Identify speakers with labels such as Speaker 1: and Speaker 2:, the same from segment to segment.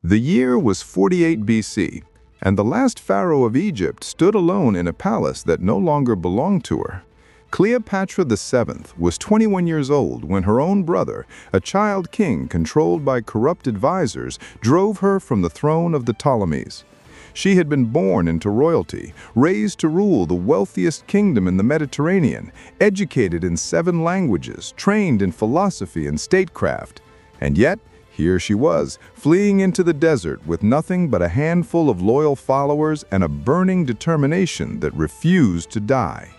Speaker 1: The year was 48 BC, and the last pharaoh of Egypt stood alone in a palace that no longer belonged to her. Cleopatra VII was 21 years old when her own brother, a child king controlled by corrupt advisors, drove her from the throne of the Ptolemies. She had been born into royalty, raised to rule the wealthiest kingdom in the Mediterranean, educated in 7 languages, trained in philosophy and statecraft. And yet, here she was, fleeing into the desert with nothing but a handful of loyal followers and a burning determination that refused to die.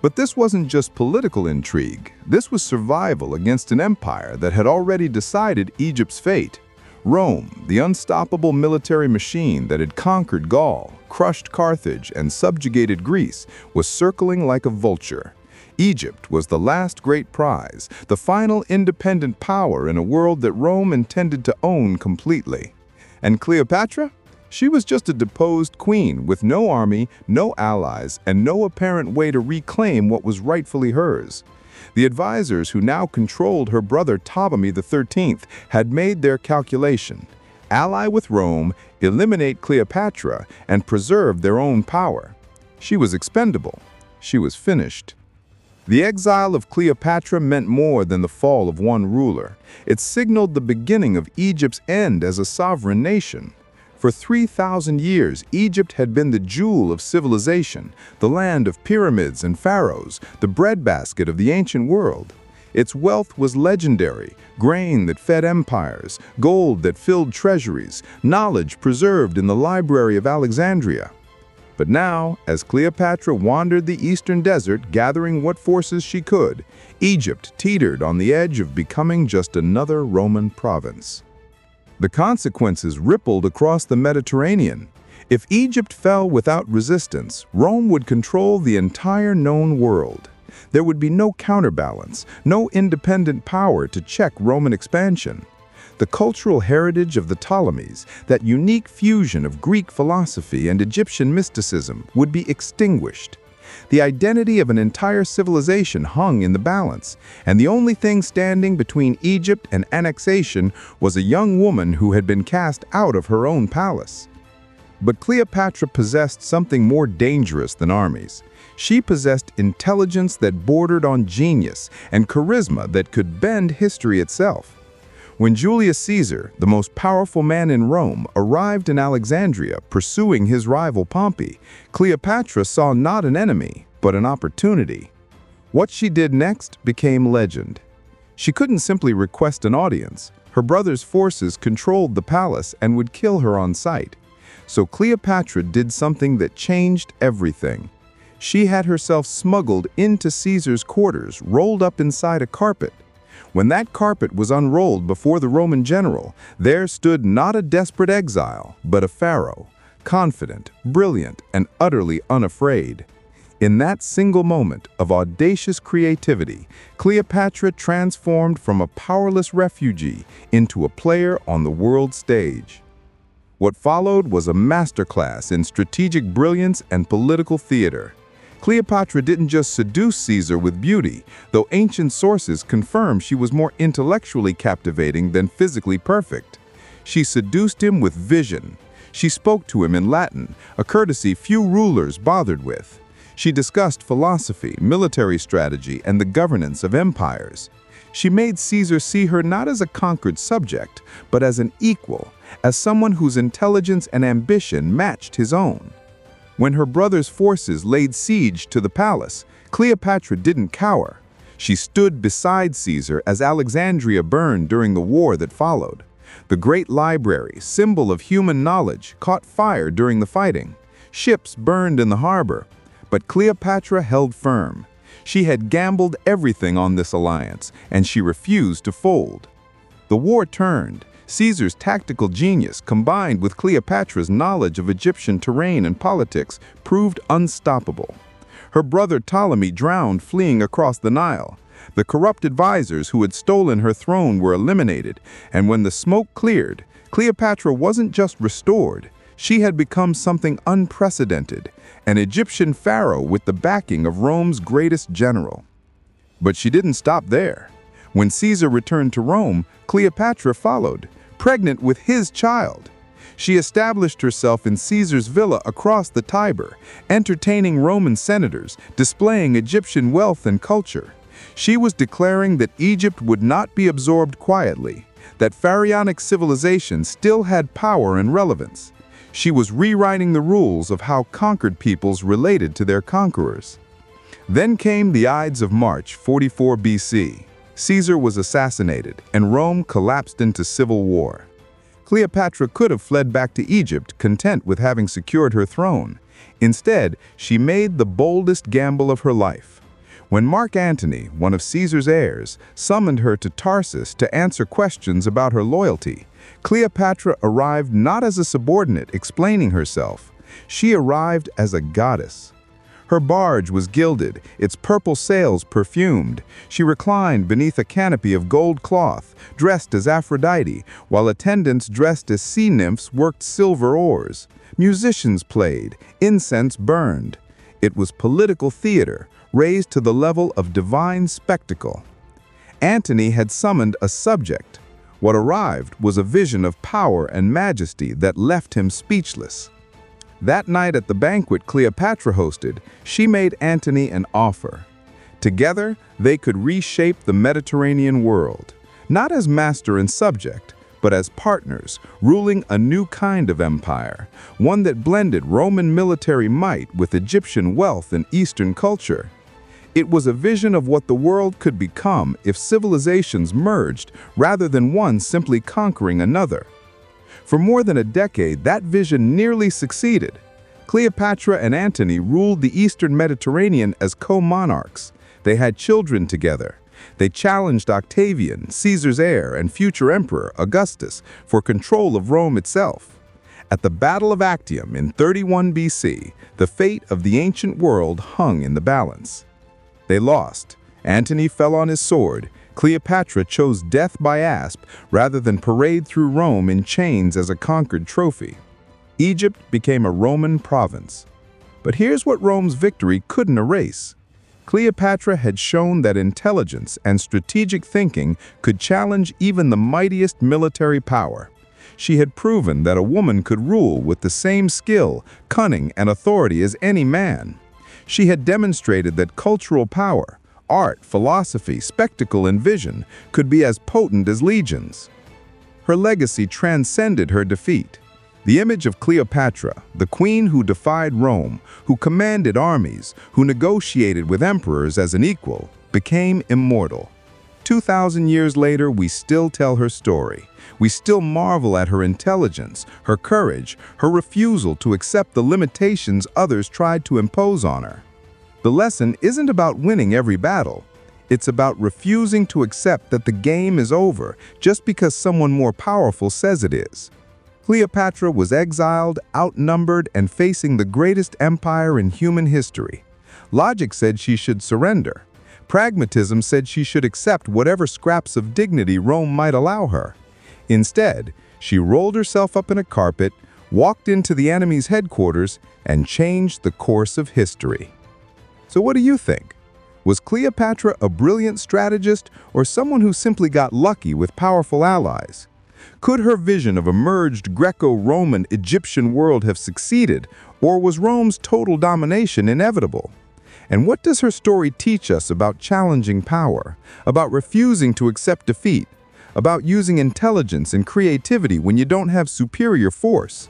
Speaker 1: But this wasn't just political intrigue. This was survival against an empire that had already decided Egypt's fate. Rome, the unstoppable military machine that had conquered Gaul, crushed Carthage, and subjugated Greece, was circling like a vulture. Egypt was the last great prize, the final independent power in a world that Rome intended to own completely. And Cleopatra? She was just a deposed queen with no army, no allies, and no apparent way to reclaim what was rightfully hers. The advisors who now controlled her brother Ptolemy XIII had made their calculation: ally with Rome, eliminate Cleopatra, and preserve their own power. She was expendable. She was finished. The exile of Cleopatra meant more than the fall of one ruler. It signaled the beginning of Egypt's end as a sovereign nation. For 3,000 years, Egypt had been the jewel of civilization, the land of pyramids and pharaohs, the breadbasket of the ancient world. Its wealth was legendary: grain that fed empires, gold that filled treasuries, knowledge preserved in the library of Alexandria. But now, as Cleopatra wandered the eastern desert gathering what forces she could, Egypt teetered on the edge of becoming just another Roman province. The consequences rippled across the Mediterranean. If Egypt fell without resistance, Rome would control the entire known world. There would be no counterbalance, no independent power to check Roman expansion. The cultural heritage of the Ptolemies, that unique fusion of Greek philosophy and Egyptian mysticism, would be extinguished. The identity of an entire civilization hung in the balance, and the only thing standing between Egypt and annexation was a young woman who had been cast out of her own palace. But Cleopatra possessed something more dangerous than armies. She possessed intelligence that bordered on genius and charisma that could bend history itself. When Julius Caesar, the most powerful man in Rome, arrived in Alexandria pursuing his rival Pompey, Cleopatra saw not an enemy, but an opportunity. What she did next became legend. She couldn't simply request an audience. Her brother's forces controlled the palace and would kill her on sight. So Cleopatra did something that changed everything. She had herself smuggled into Caesar's quarters, rolled up inside a carpet. When that carpet was unrolled before the Roman general, there stood not a desperate exile, but a pharaoh, confident, brilliant, and utterly unafraid. In that single moment of audacious creativity, Cleopatra transformed from a powerless refugee into a player on the world stage. What followed was a masterclass in strategic brilliance and political theater. Cleopatra didn't just seduce Caesar with beauty, though ancient sources confirm she was more intellectually captivating than physically perfect. She seduced him with vision. She spoke to him in Latin, a courtesy few rulers bothered with. She discussed philosophy, military strategy, and the governance of empires. She made Caesar see her not as a conquered subject, but as an equal, as someone whose intelligence and ambition matched his own. When her brother's forces laid siege to the palace, Cleopatra didn't cower. She stood beside Caesar as Alexandria burned during the war that followed. The great library, symbol of human knowledge, caught fire during the fighting. Ships burned in the harbor. But Cleopatra held firm. She had gambled everything on this alliance, and she refused to fold. The war turned. Caesar's tactical genius, combined with Cleopatra's knowledge of Egyptian terrain and politics, proved unstoppable. Her brother Ptolemy drowned fleeing across the Nile. The corrupt advisors who had stolen her throne were eliminated, and when the smoke cleared, Cleopatra wasn't just restored. She had become something unprecedented, an Egyptian pharaoh with the backing of Rome's greatest general. But she didn't stop there. When Caesar returned to Rome, Cleopatra followed. pregnant with his child. She established herself in Caesar's villa across the Tiber, entertaining Roman senators, displaying Egyptian wealth and culture. She was declaring that Egypt would not be absorbed quietly, that pharaonic civilization still had power and relevance. She was rewriting the rules of how conquered peoples related to their conquerors. Then came the Ides of March, 44 BC. Caesar was assassinated, and Rome collapsed into civil war. Cleopatra could have fled back to Egypt, content with having secured her throne. Instead, she made the boldest gamble of her life. When Mark Antony, one of Caesar's heirs, summoned her to Tarsus to answer questions about her loyalty, Cleopatra arrived not as a subordinate explaining herself. She arrived as a goddess. Her barge was gilded, its purple sails perfumed. She reclined beneath a canopy of gold cloth, dressed as Aphrodite, while attendants dressed as sea nymphs worked silver oars. Musicians played, incense burned. It was political theater, raised to the level of divine spectacle. Antony had summoned a subject. What arrived was a vision of power and majesty that left him speechless. That night at the banquet Cleopatra hosted, she made Antony an offer. Together, they could reshape the Mediterranean world, not as master and subject, but as partners, ruling a new kind of empire, one that blended Roman military might with Egyptian wealth and Eastern culture. It was a vision of what the world could become if civilizations merged rather than one simply conquering another. For more than a decade, that vision nearly succeeded. Cleopatra and Antony ruled the Eastern Mediterranean as co-monarchs. They had children together. They challenged Octavian, Caesar's heir and future emperor, Augustus, for control of Rome itself. At the Battle of Actium in 31 BC, the fate of the ancient world hung in the balance. They lost. Antony fell on his sword. Cleopatra chose death by asp rather than parade through Rome in chains as a conquered trophy. Egypt became a Roman province. But here's what Rome's victory couldn't erase. Cleopatra had shown that intelligence and strategic thinking could challenge even the mightiest military power. She had proven that a woman could rule with the same skill, cunning, and authority as any man. She had demonstrated that cultural power, art, philosophy, spectacle, and vision could be as potent as legions. Her legacy transcended her defeat. The image of Cleopatra, the queen who defied Rome, who commanded armies, who negotiated with emperors as an equal, became immortal. 2,000 years later, we still tell her story. We still marvel at her intelligence, her courage, her refusal to accept the limitations others tried to impose on her. The lesson isn't about winning every battle. It's about refusing to accept that the game is over just because someone more powerful says it is. Cleopatra was exiled, outnumbered, and facing the greatest empire in human history. Logic said she should surrender. Pragmatism said she should accept whatever scraps of dignity Rome might allow her. Instead, she rolled herself up in a carpet, walked into the enemy's headquarters, and changed the course of history. So what do you think? Was Cleopatra a brilliant strategist or someone who simply got lucky with powerful allies? Could her vision of a merged Greco-Roman Egyptian world have succeeded, or was Rome's total domination inevitable? And what does her story teach us about challenging power, about refusing to accept defeat, about using intelligence and creativity when you don't have superior force?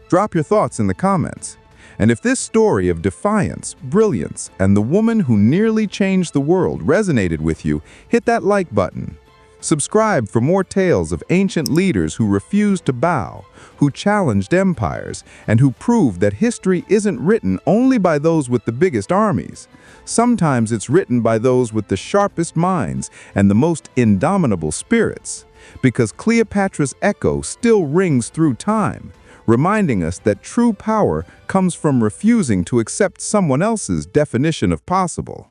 Speaker 1: Drop your thoughts in the comments. And if this story of defiance, brilliance, and the woman who nearly changed the world resonated with you, hit that like button. Subscribe for more tales of ancient leaders who refused to bow, who challenged empires, and who proved that history isn't written only by those with the biggest armies. Sometimes it's written by those with the sharpest minds and the most indomitable spirits. Because Cleopatra's echo still rings through time, reminding us that true power comes from refusing to accept someone else's definition of possible.